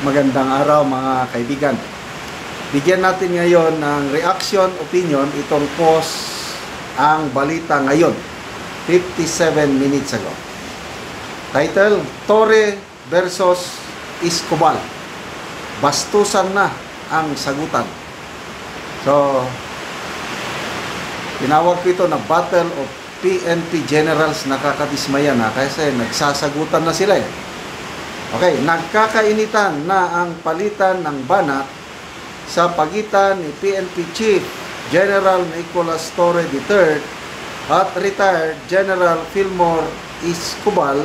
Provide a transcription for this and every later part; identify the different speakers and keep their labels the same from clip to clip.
Speaker 1: Magandang araw mga kaibigan. Bigyan natin ngayon ng reaction, opinion, itong post ang balita ngayon, 57 minutes ago. Title, Torre versus Escobar. Bastusan na ang sagutan. So, tinawag ko ito na Battle of PNP Generals. Nakakadismaya na kasi nagsasagutan na sila eh. Okay, nagkakainitan na ang palitan ng banat sa pagitan ni PNP Chief General Nicolas Torre III at retired General Fillmore Escobar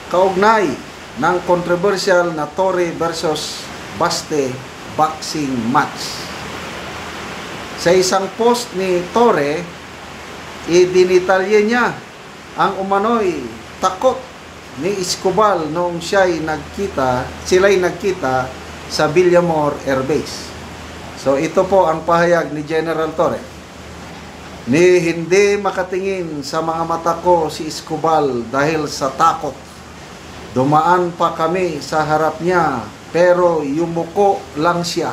Speaker 1: kaugnay ng controversial na Torre versus Baste boxing match. Sa isang post ni Torre, idinitalye niya ang umano'y takot ni Escobar noong sila'y nagkita sa Villamor Air Base. So ito po ang pahayag ni General Torre. Ni hindi makatingin sa mga mata ko si Escobar dahil sa takot. Dumaan pa kami sa harap niya pero yumuko lang siya.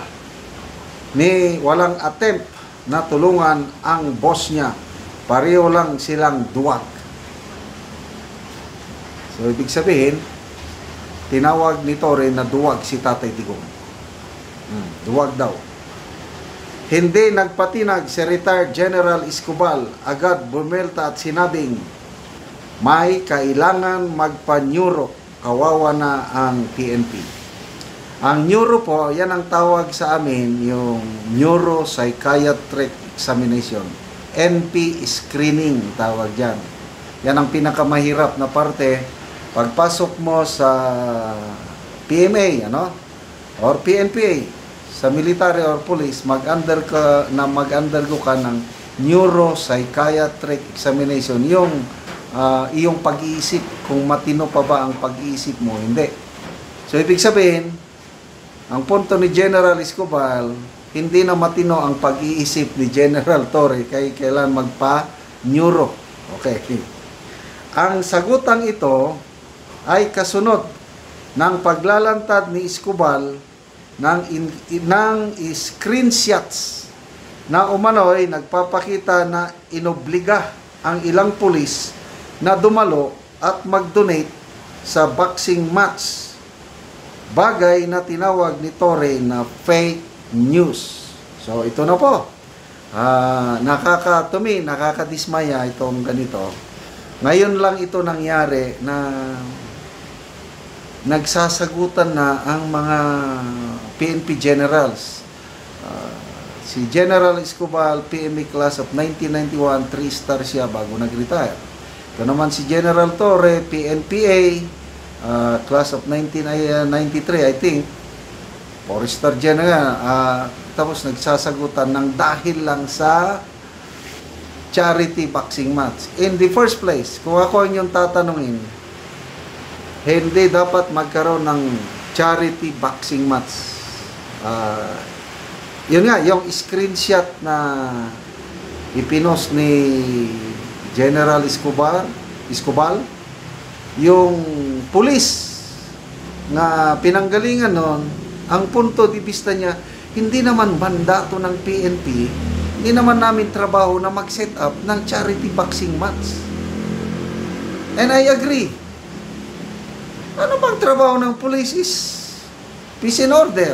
Speaker 1: Ni walang attempt na tulungan ang boss niya. Pareho lang silang duwag. So, ibig sabihin, tinawag ni Torre na duwag si Tatay Digong. Duwag daw. Hindi nagpatinag si retired General Escobar, agad bumelta at sinabing, may kailangan magpa-neuro, kawawa na ang PNP. Ang neuro po, yan ang tawag sa amin, yung Neuropsychiatric Examination. NP screening, tawag dyan. Yan ang pinakamahirap na parte. Pagpasok mo sa PMA, or PNPA, sa military or police, mag-undergo ka ng neuropsychiatric examination. Yung iyong pag-iisip, kung matino pa ba ang pag-iisip mo, hindi. So, ibig sabihin, ang punto ni General Escobar, hindi na matino ang pag-iisip ni General Torre, kaya kailan magpa-neuro. Okay. Ang sagutang ito ay kasunod ng paglalantad ni Escobar ng screenshots na umano'y nagpapakita na inobliga ang ilang pulis na dumalo at mag-donate sa boxing match. Bagay na tinawag ni Torre na fake news. So ito na po. Nakakadismaya itong ganito. Ngayon lang ito nangyari na nagsasagutan na ang mga PNP generals. Si General Escobar, PMA class of 1991, 3-star siya bago nag-retire. Ito naman si General Torre, PNPA, class of 1993, I think, 4-star general. Tapos nagsasagutan ng dahil lang sa charity boxing match. In the first place, kung ako ang yung tatanungin, hindi dapat magkaroon ng charity boxing match. Yun nga, yung screenshot na ipinost ni General Escobar, yung pulis na pinanggalingan nun, ang punto di vista niya, hindi naman mandato ng PNP, hindi naman namin trabaho na mag-set up ng charity boxing match. And I agree. Ano bang trabaho ng police is peace and order?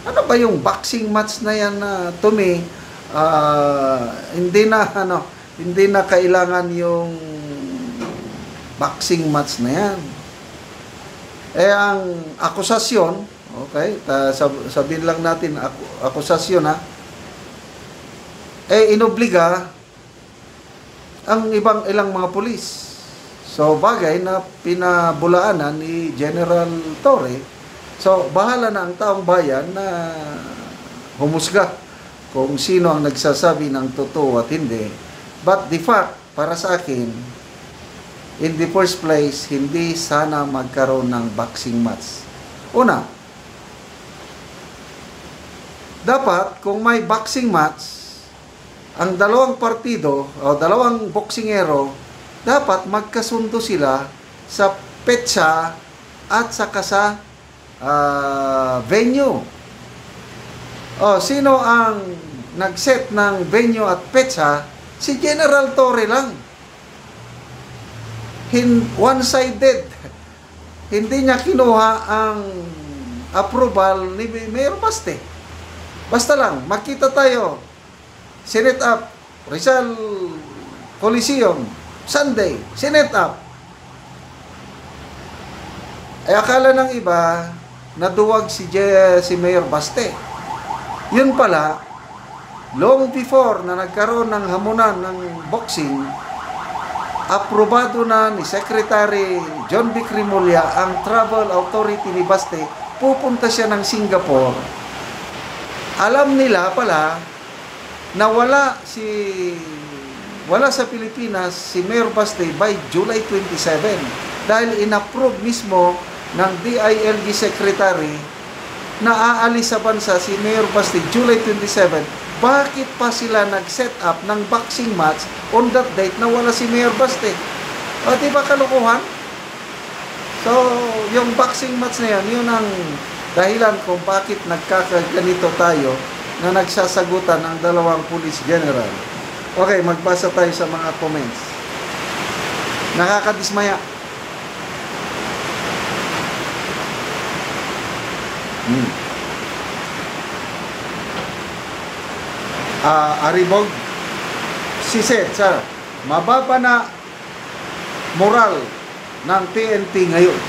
Speaker 1: Ano ba yung boxing match na yan na to me, hindi na kailangan yung boxing match na yan. Ang akusasyon, okay, sabihin lang natin akusasyon inobliga ang ilang mga pulis. So, bagay na pinabulaanan ni General Torre. So, bahala na ang taong bayan na humusga kung sino ang nagsasabi ng totoo at hindi. But the fact, para sa akin, in the first place, hindi sana magkaroon ng boxing match. Una, dapat kung may boxing match, ang dalawang partido o dalawang boksingero, dapat magkasundo sila sa petsa at saka sa venue. Sino ang nag-set ng venue at petsa? Si General Torre lang. One-sided. Hindi niya kinuha ang approval ni Mayor Baste. Basta lang, makita tayo. Senate up, Rizal Coliseum, Sunday, Senate up. Akala ng iba, naduwag si Mayor Baste. Yun pala, long before na nagkaroon ng hamunan ng boxing, aprobado na ni Secretary John B. Crimolia ang travel authority ni Baste. Pupunta siya ng Singapore. Alam nila pala na wala sa Pilipinas si Mayor Baste by July 27 dahil inapprove mismo ng DILG Secretary na aalis sa bansa si Mayor Baste July 27. Bakit pa sila nag-set up ng boxing match on that date na wala si Mayor Baste? Di ba kalukuhan? So, yung boxing match na yan, yun ang dahilan kung bakit nagkakaganito tayo na nagsasagutan ang dalawang police general. Okay, magbasa tayo sa mga comments. Nakakadismaya. Aribog, si Seth, mababa na moral ng PNP ngayon.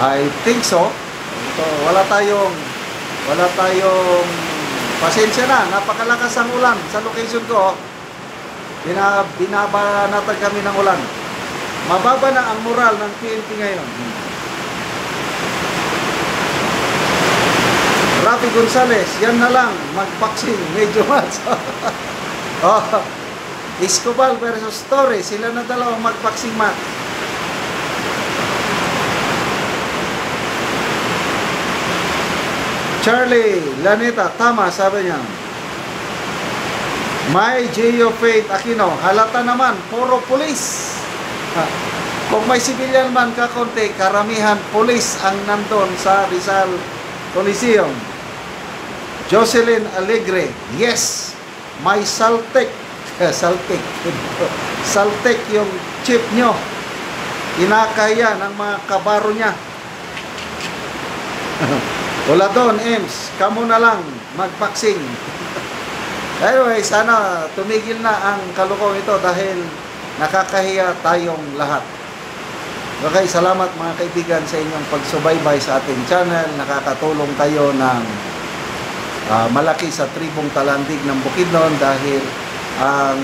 Speaker 1: I think so. So, wala tayong pasensya na. Napakalakas ang ulan sa location ko. Binabanatan kami ng ulan. Mababa na ang moral ng PNP ngayon. Rafi Gonzales, yan na lang, mag-boxing, medyo match. Escobar versus Torres, sila na dalawang mag-boxing match. Charlie Laneta, tama, sabi niya. May Gio Faith Aquino, halata naman, puro pulis. Kung may civilian man kakonti, karamihan pulis ang nandun sa Rizal Coliseum. Jocelyn Alegre, yes, may Saltek. Saltek yung chip nyo. Kinakaya ng mga kabaro niya. Wala doon, Ems. Kamu na lang mag-boxing. Anyway, sana tumigil na ang kalukong ito dahil nakakahiya tayong lahat. Okay, salamat mga kaibigan sa inyong pagsubaybay sa ating channel. Nakakatulong tayo ng malaki sa tribong Talandig ng Bukidnon dahil ang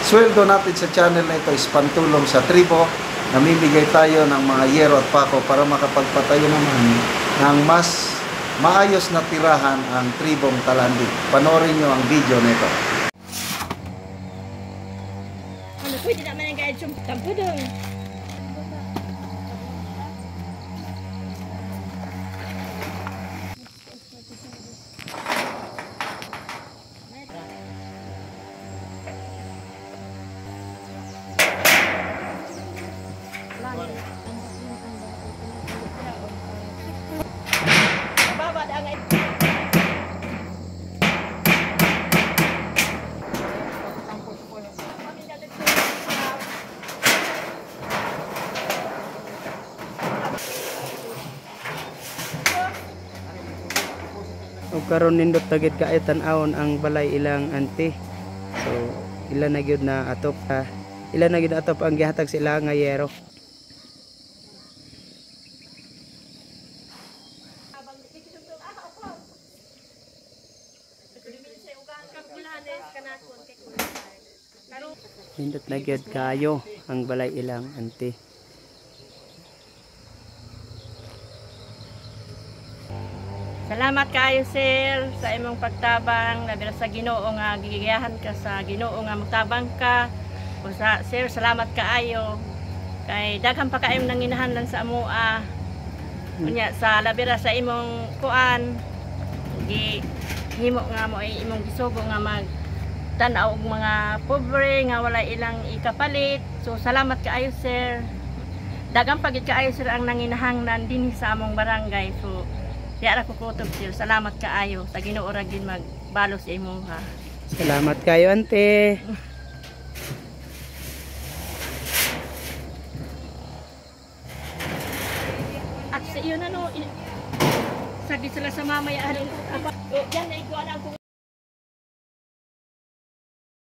Speaker 1: sweldo natin sa channel na ito is pantulong sa tribo. Namimigay tayo ng mga yero at pako para makapagpatayo naman ng mas maayos na tirahan ang tribong Talandig. Panoorin nyo ang video nito.
Speaker 2: Ano po, hindi naman ang gayad yung tampo doon.
Speaker 3: O karon nindot tagit ka tan-awon ang balay ilang ante. So ila na gyud na atop ang gihatag sila nga yero. Nindot na gyud kayo ang balay ilang ante.
Speaker 2: Salamat kaayo sir sa imong pagtabang labi sa Ginoo nga gigiyahan ka sa Ginoo nga magtabang ka. O sir, salamat kaayo kay daghan pa kaayong nanginahanglan sa amoa. Unya sa labi sa imong kuan himo nga mo ay imong gisugo nga mag-tan-aw og mga pobre nga wala ilang ikapalit. So salamat kaayo sir. dagang pagid kaayo sir ang nanginahanglan din sa among barangay. So diya ra ko kutob sir. Salamat kaayo sa Ginoo ra gid magbalo sa imo ha.
Speaker 3: Salamat kayo, ante.
Speaker 2: At sa iyo na no, sabi sila sa mamaya, yan na ikuha lang kung